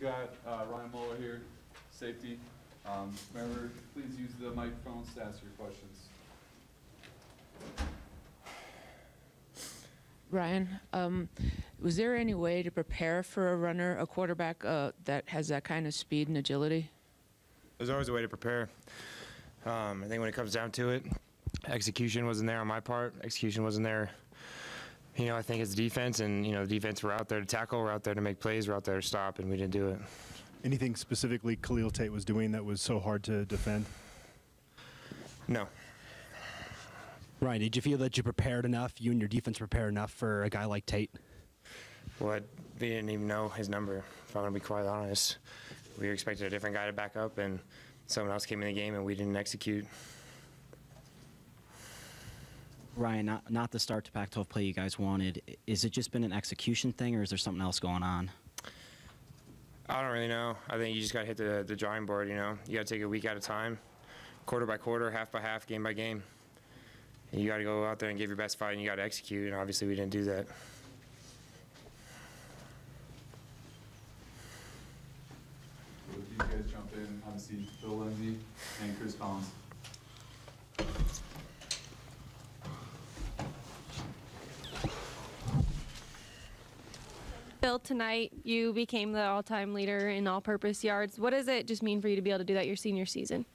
got Ryan Muller here, safety. Remember, please use the microphones to ask your questions. Ryan, was there any way to prepare for a runner, a quarterback that has that kind of speed and agility? There's always a way to prepare. I think when it comes down to it, execution wasn't there on my part. Execution wasn't there. You know, I think it's defense, and the defense, we're out there to tackle, we're out there to make plays, we're out there to stop, and we didn't do it. Anything specifically Khalil Tate was doing that was so hard to defend? No. Ryan, did you feel that you prepared enough, you and your defense prepared enough for a guy like Tate? Well, we didn't even know his number, if I'm going to be quite honest. We expected a different guy to back up, and someone else came in the game, and we didn't execute. Ryan, not the start to Pac-12 play you guys wanted. Is it just been an execution thing, or is there something else going on? I don't really know. I think you just got to hit the drawing board, You got to take it a week at a time, quarter by quarter, half by half, game by game. And you got to go out there and give your best fight, and you got to execute, and obviously we didn't do that. If you guys jump in, have a seat. Phil Lindsay and Chris Collins. Phil, tonight you became the all-time leader in all-purpose yards. What does it just mean for you to be able to do that your senior season?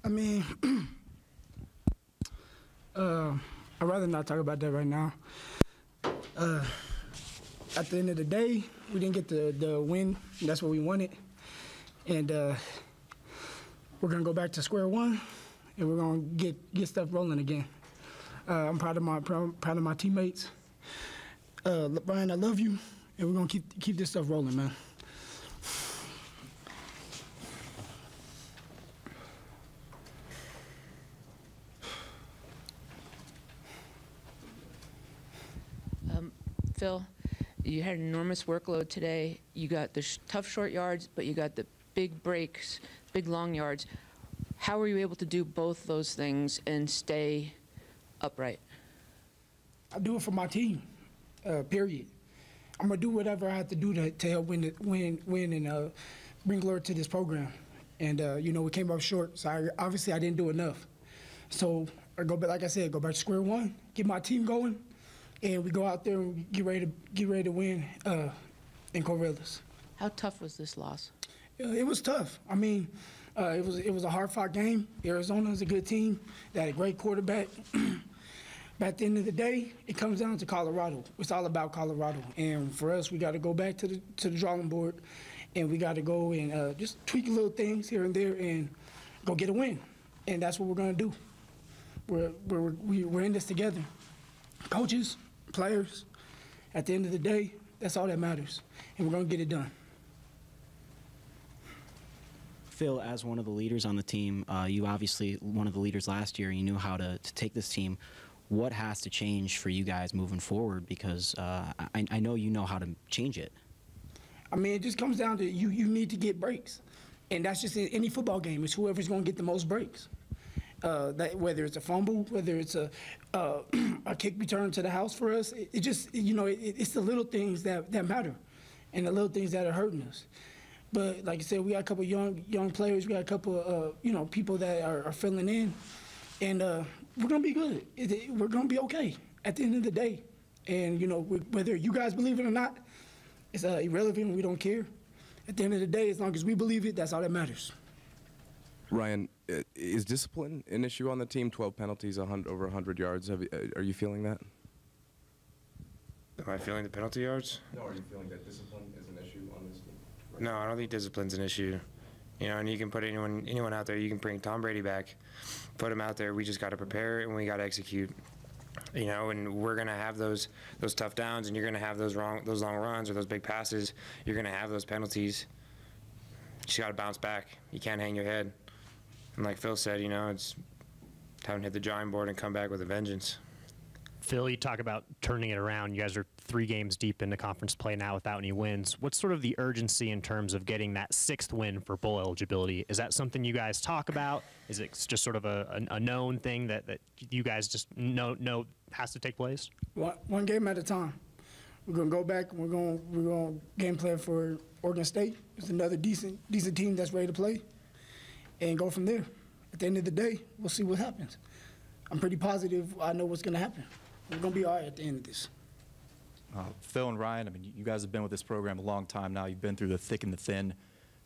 I mean, I'd rather not talk about that right now. At the end of the day, we didn't get the win. That's what we wanted. And we're going to go back to square one, and we're going to get stuff rolling again. I'm proud of my teammates. Brian, I love you, and we're going to keep this stuff rolling, man. Phil, you had an enormous workload today. You got the tough short yards, but you got the big breaks, big long yards. How were you able to do both those things and stay upright? I do it for my team, period. I'm going to do whatever I have to do to help win and bring glory to this program. And, we came up short, so obviously I didn't do enough. So, like I said, go back to square one, get my team going, and we go out there and get ready to win in Corvallis. How tough was this loss? It was tough. I mean, it was a hard-fought game. Arizona is a good team. They had a great quarterback. But at the end of the day, it comes down to Colorado. It's all about Colorado. And for us, we got to go back to the drawing board, and we got to go and just tweak little things here and there and go get a win. And that's what we're going to do. We're in this together. Coaches, players, at the end of the day, that's all that matters. And we're going to get it done. Phil, as one of the leaders on the team, you obviously one of the leaders last year, you knew how to take this team. What has to change for you guys moving forward? Because I know you know how to change it. I mean, it just comes down to you need to get breaks. And that's just in any football game. It's whoever's going to get the most breaks. Whether it's a fumble, whether it's a kick return to the house for us, it just, it's the little things that matter and the little things that are hurting us. But like I said, we got a couple of young players. We got a couple of, people that are filling in. And we're going to be good. We're going to be okay at the end of the day. And, whether you guys believe it or not, it's irrelevant. We don't care. At the end of the day, as long as we believe it, that's all that matters. Ryan, is discipline an issue on the team? 12 penalties, over 100 yards. Are you feeling that? Am I feeling the penalty yards? No, are you feeling that discipline is an issue on this team? Right. No, I don't think discipline's an issue. And you can put anyone out there. You can bring Tom Brady back, put him out there. We just got to prepare and we got to execute. And we're gonna have those tough downs, and you're gonna have those long runs or those big passes. You're gonna have those penalties. You just got to bounce back. You can't hang your head. And like Phil said, it's time to hit the drawing board and come back with a vengeance. Phil, you talk about turning it around. You guys are 3 games deep into conference play now without any wins. What's sort of the urgency in terms of getting that 6th win for bowl eligibility? Is that something you guys talk about? Is it just sort of a known thing that you guys just know has to take place? One game at a time. We're gonna go back and we're gonna game plan for Oregon State. It's another decent team that's ready to play, and go from there. At the end of the day, we'll see what happens. I'm pretty positive I know what's gonna happen. We're gonna be all right at the end of this. Phil and Ryan, I mean, you guys have been with this program a long time now. You've been through the thick and the thin.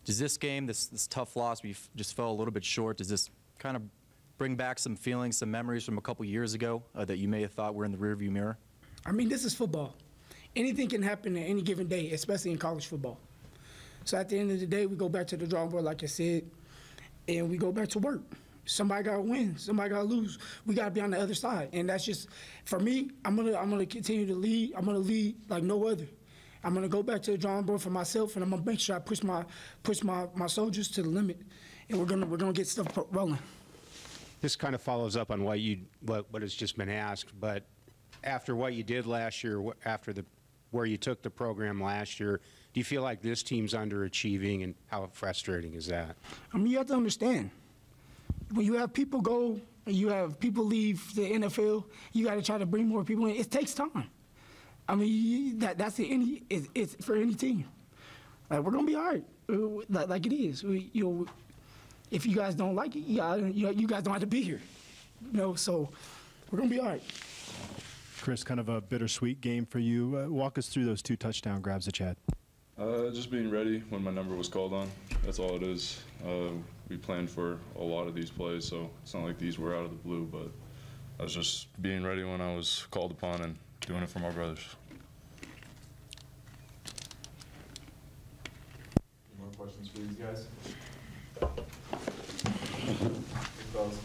Does this game, this tough loss, we just fell a little bit short, does this kind of bring back some feelings, some memories from a couple years ago that you may have thought were in the rearview mirror? I mean, this is football. Anything can happen at any given day, especially in college football. So at the end of the day, we go back to the drawing board, like I said, and we go back to work. Somebody got to win. Somebody got to lose. We got to be on the other side. And that's just, for me, I'm gonna continue to lead. I'm going to lead like no other. I'm going to go back to the drawing board for myself, and I'm going to make sure I push my soldiers to the limit. And we're gonna get stuff rolling. This kind of follows up on what has just been asked, but after what you did last year, where you took the program last year, do you feel like this team's underachieving, and how frustrating is that? I mean, you have to understand, when you have people go and you have people leave the NFL, you got to try to bring more people in. It takes time. I mean, that's it's for any team. Like, we're gonna be all right, like it is. If you guys don't like it, you guys don't have to be here. So we're gonna be all right. Chris, kind of a bittersweet game for you. Walk us through those 2 touchdown grabs that you had. Just being ready when my number was called on. That's all it is. We planned for a lot of these plays, so it's not like these were out of the blue, but I was just being ready when I was called upon and doing it for my brothers. Any more questions for these guys? Fellas.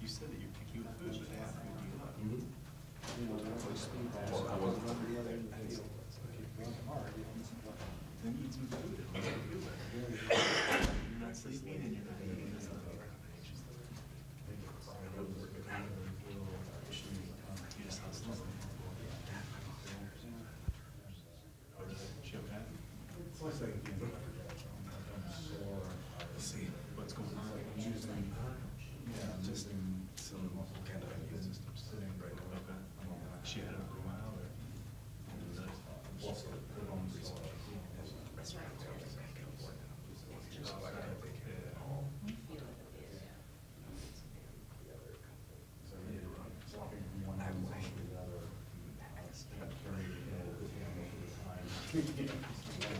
You said that you would food, but they have to give up. Then you eat some food. You're not sleeping and you're not eating. See what's going on. Yeah, just some kind of immune system sitting right now. Okay. She had it for a while, or?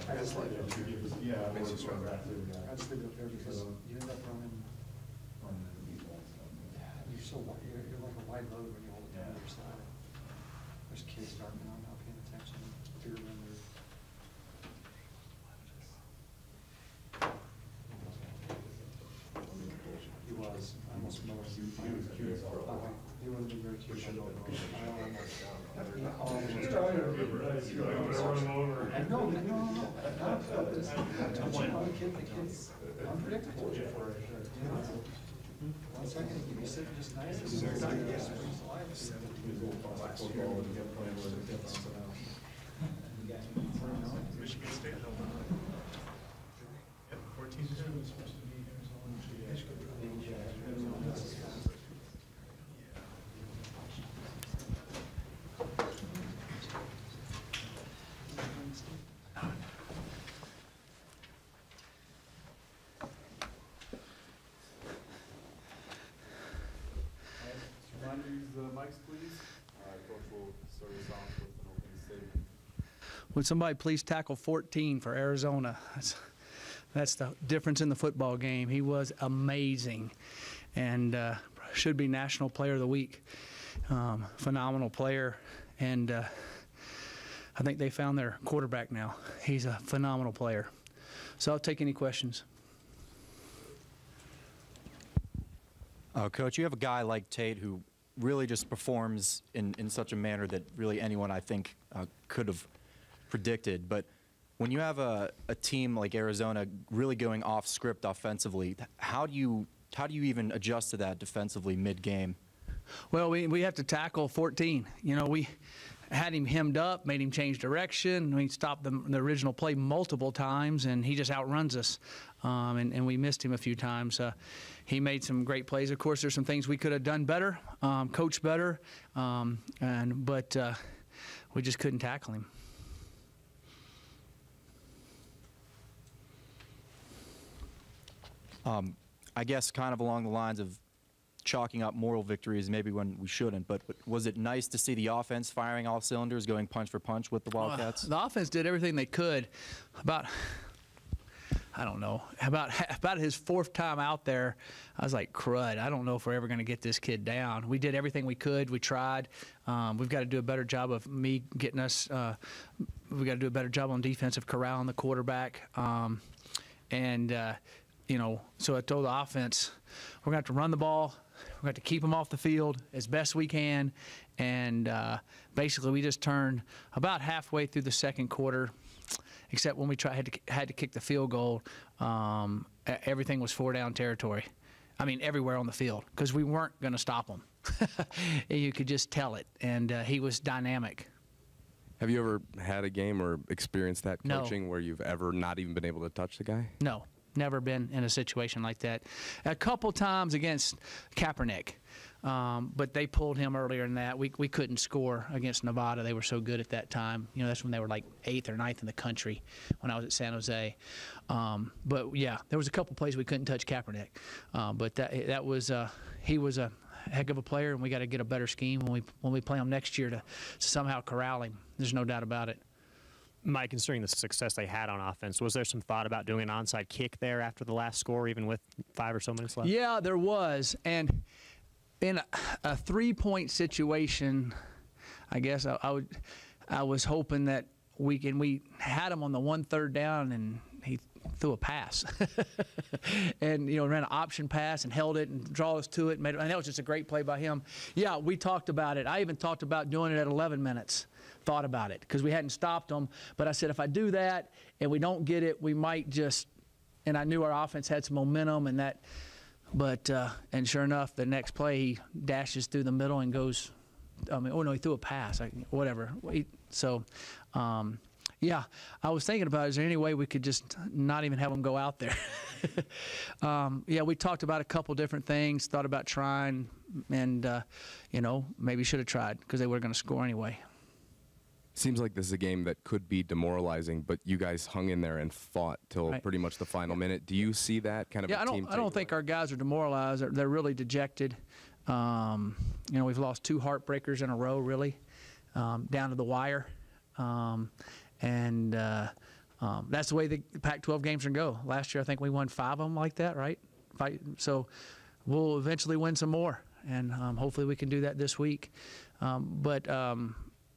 I just like it. Yeah, makes you stronger. I just leave it up there because you end up running. You're so wide, you're like a wide load when you hold it down the other side. There's kids starting out not paying attention. Bigger than they're. He wouldn't be very cute. The kid's unpredictable. One second, he can be sick just nice. Michigan State held on. Yep, 14 students supposed to be Reminder, use the mics, please. Coach will start us off with an opening statement. Would somebody please tackle 14 for Arizona? That's the difference in the football game. He was amazing and should be National Player of the Week. Phenomenal player. And I think they found their quarterback now. He's a phenomenal player. So I'll take any questions. Coach, you have a guy like Tate who really just performs in such a manner that really anyone, I think, could have predicted. But when you have a team like Arizona really going off script offensively, how do you even adjust to that defensively mid-game? Well, we have to tackle 14. You know, we had him hemmed up, made him change direction. We stopped the original play multiple times, and he just outruns us. And we missed him a few times. He made some great plays. Of course, there's some things we could have done better, coached better, but we just couldn't tackle him. I guess kind of along the lines of chalking up moral victories maybe when we shouldn't, but was it nice to see the offense firing all cylinders, going punch for punch with the Wildcats? The offense did everything they could. I don't know, about his fourth time out there, I was like, crud, I don't know if we're ever going to get this kid down. We did everything we could. We tried. We've got to do a better job of me getting us we've got to do a better job on defensive corralling the quarterback. You know, so I told the offense, we're going to have to run the ball. We're going to have to keep them off the field as best we can. And basically, we just turned about halfway through the second quarter, except when we had to kick the field goal, everything was four-down territory. I mean, everywhere on the field, because we weren't going to stop him. You could just tell it. And he was dynamic. Have you ever had a game or experienced that No. coaching where you've ever not even been able to touch the guy? No. Never been in a situation like that. A couple times against Kaepernick, but they pulled him earlier than that. We couldn't score against Nevada. They were so good at that time. You know, that's when they were like 8th or 9th in the country when I was at San Jose. But yeah, there was a couple plays we couldn't touch Kaepernick. But that was he was a heck of a player, and we got to get a better scheme when we play him next year to somehow corral him. There's no doubt about it. Mike, considering the success they had on offense, was there some thought about doing an onside kick there after the last score, even with 5 or so minutes left? Yeah, there was. And in a 3-point situation, I guess I was hoping that we had him on the 1 3rd down, and he threw a pass. And, you know, ran an option pass and held it and draw us to it. And that was just a great play by him. Yeah, we talked about it. I even talked about doing it at 11 minutes. Thought about it because we hadn't stopped them. But I said, if I do that and we don't get it, we might just – and I knew our offense had some momentum and that – but and sure enough, the next play, he dashes through the middle and goes – I mean, oh, no, he threw a pass. Whatever. Yeah, I was thinking about, is there any way we could just not even have them go out there? Yeah, we talked about a couple different things, thought about trying, and, you know, maybe should have tried because they were going to score anyway. Seems like this is a game that could be demoralizing, but you guys hung in there and fought till Right. pretty much the final minute. Do you see that kind of Yeah, a team I don't think our guys are demoralized. They're really dejected. You know, we've lost 2 heartbreakers in a row, really, down to the wire. That's the way the Pac-12 games are going to go. Last year, I think we won 5 of them like that, right? So we'll eventually win some more, and hopefully we can do that this week.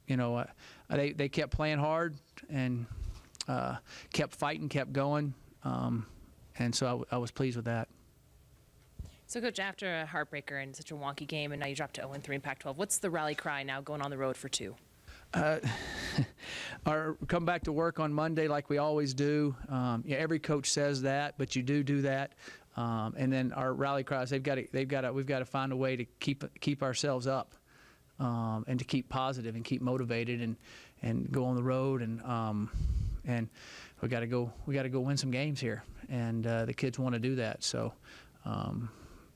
You know, they kept playing hard and kept fighting, kept going, and so I was pleased with that. So, Coach, after a heartbreaker and such a wonky game, and now you dropped to 0-3 in Pac-12, what's the rally cry now going on the road for 2? Come back to work on Monday like we always do. Yeah, every coach says that, but you do that. And then our rally cries, we've got to find a way to keep ourselves up, and to keep positive and keep motivated and go on the road and we got to go win some games here, and the kids want to do that. So,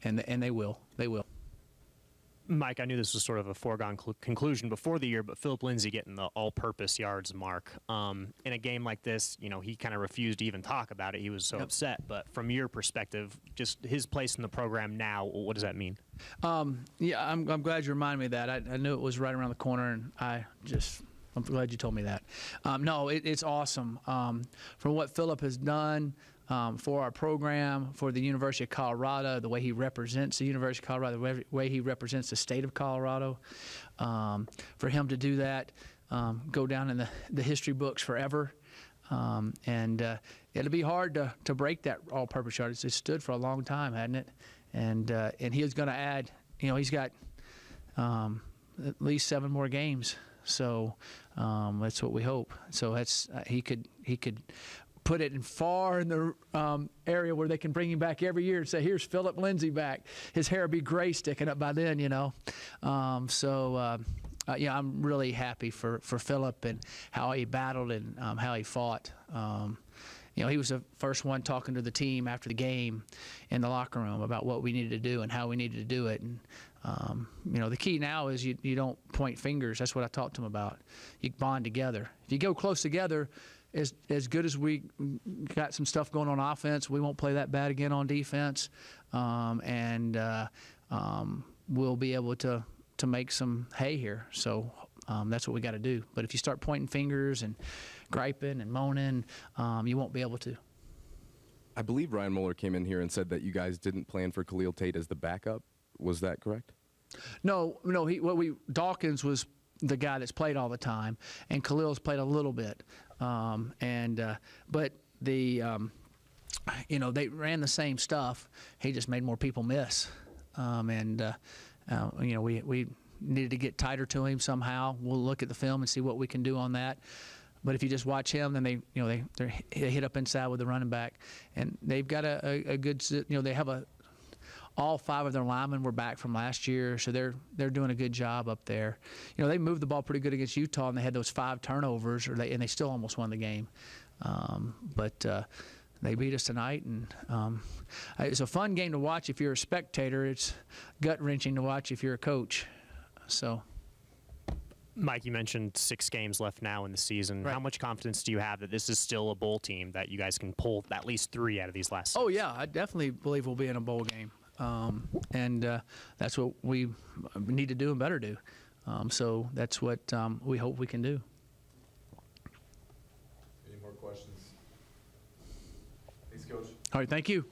and they will. Mike, I knew this was sort of a foregone conclusion before the year, but Philip Lindsay getting the all-purpose yards mark. In a game like this, he kind of refused to even talk about it. He was so upset. But from your perspective, just his place in the program now, what does that mean? Yeah, I'm glad you reminded me of that. I knew it was right around the corner, and I'm glad you told me that. No, it's awesome. From what Philip has done for our program, for the University of Colorado, the way he represents the University of Colorado, the way he represents the state of Colorado, for him to do that, go down in the history books forever. And it'll be hard to break that all-purpose yard. It's stood for a long time, hadn't it? And he's going to add, he's got at least 7 more games. So that's what we hope. So that's he could put it far in the area where they can bring him back every year and say, "Here's Philip Lindsay back." His hair will be gray sticking up by then, Yeah, I'm really happy for Philip and how he battled and how he fought. He was the first one talking to the team after the game in the locker room about what we needed to do and how we needed to do it. And the key now is you don't point fingers. That's what I talked to him about. You bond together. If you go close together, as good as we got some stuff going on offense, we won't play that bad again on defense, and we'll be able to make some hay here. So that's what we got to do. But if you start pointing fingers and griping and moaning, you won't be able to. I believe Ryan Moeller came in here and said that you guys didn't plan for Khalil Tate as the backup. Was that correct? No. Dawkins was the guy that's played all the time, and Khalil's played a little bit. But they ran the same stuff. He just made more people miss. We needed to get tighter to him somehow. We'll look at the film and see what we can do on that. But if you just watch him, then they hit up inside with the running back, and they've got a good. They have all 5 of their linemen were back from last year, so they're doing a good job up there. They moved the ball pretty good against Utah, and they had those 5 turnovers, and they still almost won the game. But they beat us tonight, and it's a fun game to watch if you're a spectator. It's gut-wrenching to watch if you're a coach. So. Mike, you mentioned 6 games left now in the season. Right. How much confidence do you have that this is still a bowl team, that you guys can pull at least 3 out of these last 6? Oh, yeah. I definitely believe we'll be in a bowl game. That's what we need to do and better do. So that's what we hope we can do. Any more questions? Thanks, Coach. All right, thank you.